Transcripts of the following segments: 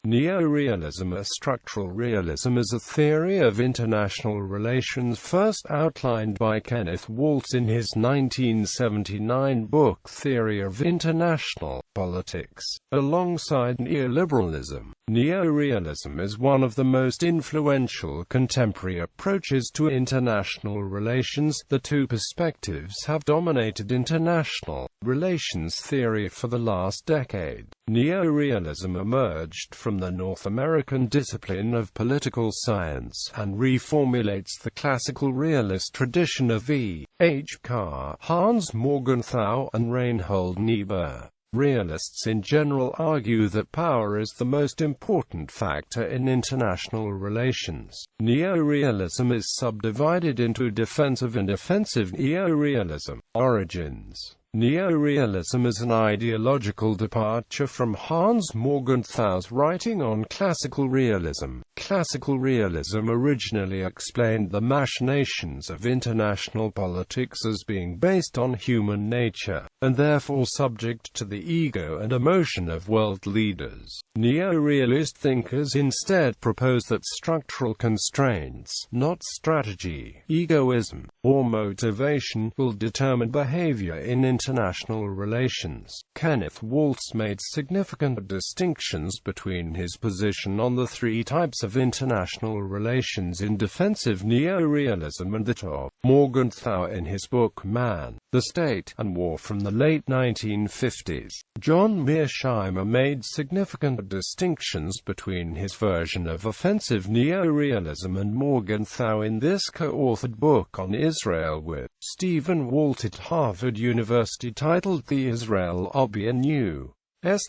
Neorealism or structural realism is a theory of international relations first outlined by Kenneth Waltz in his 1979 book Theory of International Politics, alongside neoliberalism. Neorealism is one of the most influential contemporary approaches to international relations. The two perspectives have dominated international relations theory for the last decade. Neorealism emerged from the North American discipline of political science, and reformulates the classical realist tradition of E.H.Carr, Hans Morgenthau, and Reinhold Niebuhr. Realists in general argue that power is the most important factor in international relations. Neorealism is subdivided into defensive and offensive neorealism. Origins. Neorealism is an ideological departure from Hans Morgenthau's writing on classical realism. Classical realism originally explained the machinations of international politics as being based on human nature, and therefore subject to the ego and emotion of world leaders. Neorealist thinkers instead propose that structural constraints, not strategy, egoism, or motivation, will determine behavior in international relations. Kenneth Waltz made significant distinctions between his position on the three types of international relations in defensive neorealism and that of Morgenthau in his book Man, the State, and War from the late 1950s. John Mearsheimer made significant distinctions between his version of offensive neorealism and Morgenthau in this co-authored book on Israel with Stephen Walt at Harvard University titled The Israel of a New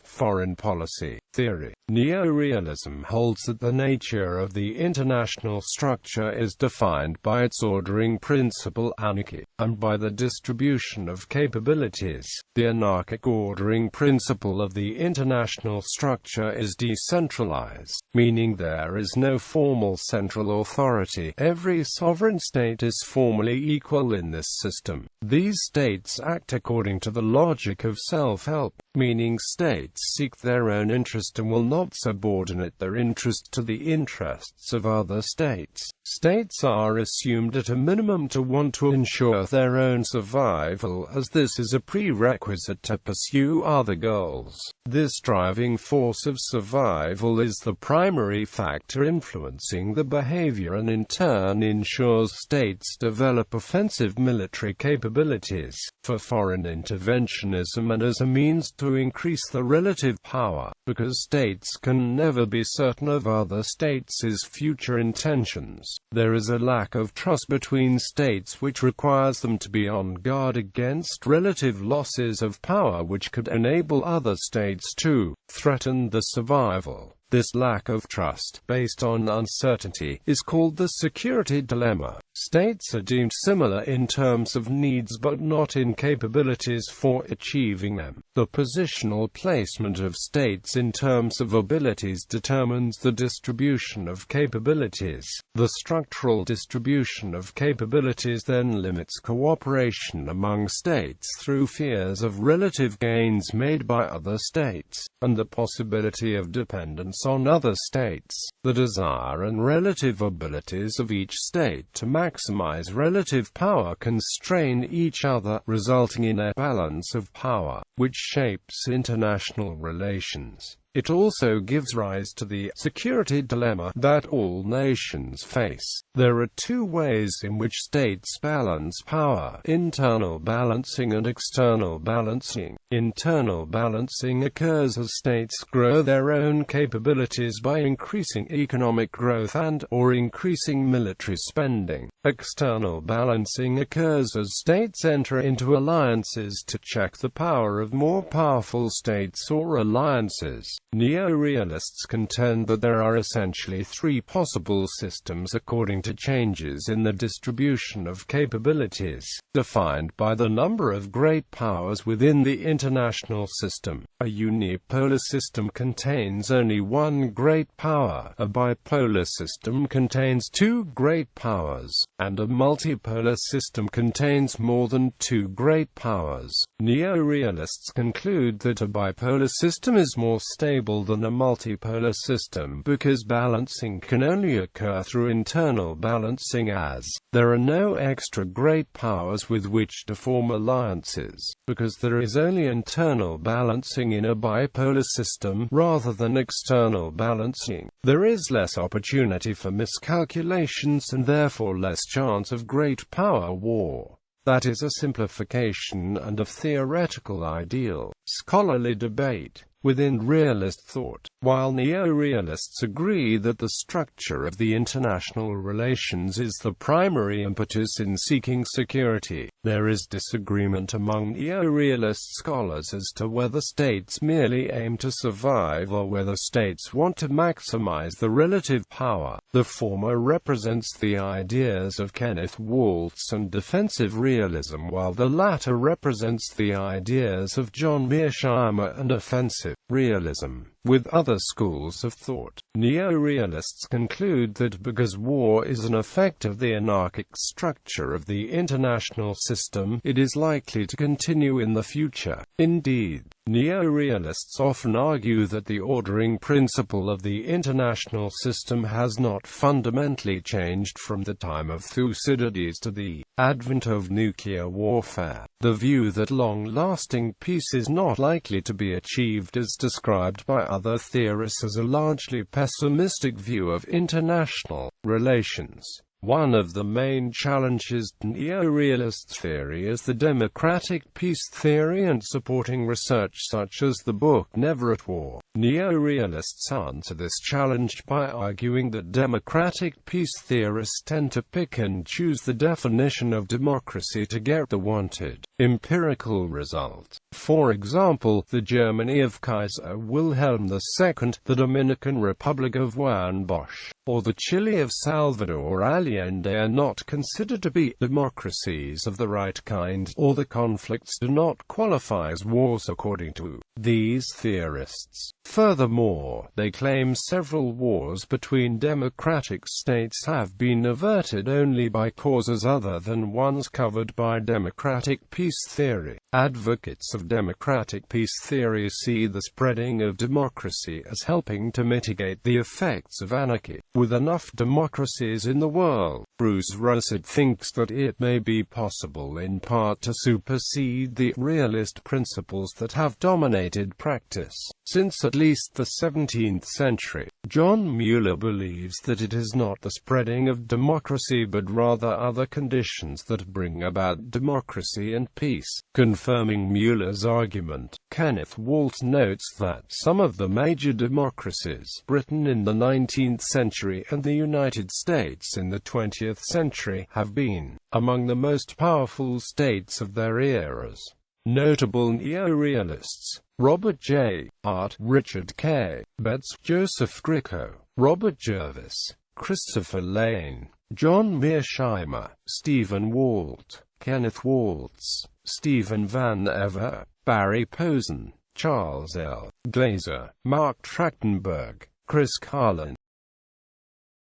Foreign Policy Theory. Neorealism holds that the nature of the international structure is defined by its ordering principle anarchy, and by the distribution of capabilities. The anarchic ordering principle of the international structure is decentralized, meaning there is no formal central authority. Every sovereign state is formally equal in this system. These states act according to the logic of self-help, meaning states seek their own interest and will not subordinate their interest to the interests of other states. States are assumed at a minimum to want to ensure their own survival, as this is a prerequisite to pursue other goals. This driving force of survival is the primary factor influencing the behavior and in turn ensures states develop offensive military capabilities for foreign interventionism and as a means to increase the relative power, because states can never be certain of other states' future intentions. There is a lack of trust between states which requires them to be on guard against relative losses of power which could enable other states to threaten the survival. This lack of trust, based on uncertainty, is called the security dilemma. States are deemed similar in terms of needs but not in capabilities for achieving them. The positional placement of states in terms of abilities determines the distribution of capabilities. The structural distribution of capabilities then limits cooperation among states through fears of relative gains made by other states, and the possibility of dependence on other states. The desire and relative abilities of each state to maximize relative power constrain each other, resulting in a balance of power, which shapes international relations. It also gives rise to the security dilemma that all nations face. There are two ways in which states balance power: internal balancing and external balancing. Internal balancing occurs as states grow their own capabilities by increasing economic growth and/or increasing military spending. External balancing occurs as states enter into alliances to check the power of more powerful states or alliances. Neorealists contend that there are essentially three possible systems according to changes in the distribution of capabilities, defined by the number of great powers within the international system. A unipolar system contains only one great power, a bipolar system contains two great powers, and a multipolar system contains more than two great powers. Neorealists conclude that a bipolar system is more stable stable than a multipolar system because balancing can only occur through internal balancing, as there are no extra great powers with which to form alliances, because there is only internal balancing in a bipolar system, rather than external balancing. There is less opportunity for miscalculations and therefore less chance of great power war. That is a simplification and a theoretical ideal. Scholarly debate within realist thought. While neorealists agree that the structure of the international relations is the primary impetus in seeking security, there is disagreement among neorealist scholars as to whether states merely aim to survive or whether states want to maximize the relative power. The former represents the ideas of Kenneth Waltz and defensive realism, while the latter represents the ideas of John Mearsheimer and offensive realism. With other schools of thought, neorealists conclude that because war is an effect of the anarchic structure of the international system, it is likely to continue in the future. Indeed, neorealists often argue that the ordering principle of the international system has not fundamentally changed from the time of Thucydides to the advent of nuclear warfare. The view that long-lasting peace is not likely to be achieved is described by other theorists as a largely pessimistic view of international relations. One of the main challenges to neorealist theory is the democratic peace theory and supporting research such as the book Never at War. Neorealists answer this challenge by arguing that democratic peace theorists tend to pick and choose the definition of democracy to get the wanted empirical result. For example, the Germany of Kaiser Wilhelm II, the Dominican Republic of Juan Bosch, or the Chile of Salvador Allende are not considered to be democracies of the right kind, or the conflicts do not qualify as wars according to these theorists. Furthermore, they claim several wars between democratic states have been averted only by causes other than ones covered by democratic peace theory. Advocates of democratic peace theory see the spreading of democracy as helping to mitigate the effects of anarchy. With enough democracies in the world, Bruce Russell thinks that it may be possible in part to supersede the realist principles that have dominated practice since at least the 17th century. John Mueller believes that it is not the spreading of democracy but rather other conditions that bring about democracy and peace. Confirming Mueller's argument, Kenneth Waltz notes that some of the major democracies, Britain in the 19th century and the United States in the 20th century, have been among the most powerful states of their eras. Notable neorealists: Robert J. Hart, Richard K. Betts, Joseph Grieco, Robert Jervis, Christopher Lane, John Mearsheimer, Stephen Walt, Kenneth Waltz, Stephen Van Ever, Barry Posen, Charles L. Glazer, Mark Trachtenberg, Chris Carlin.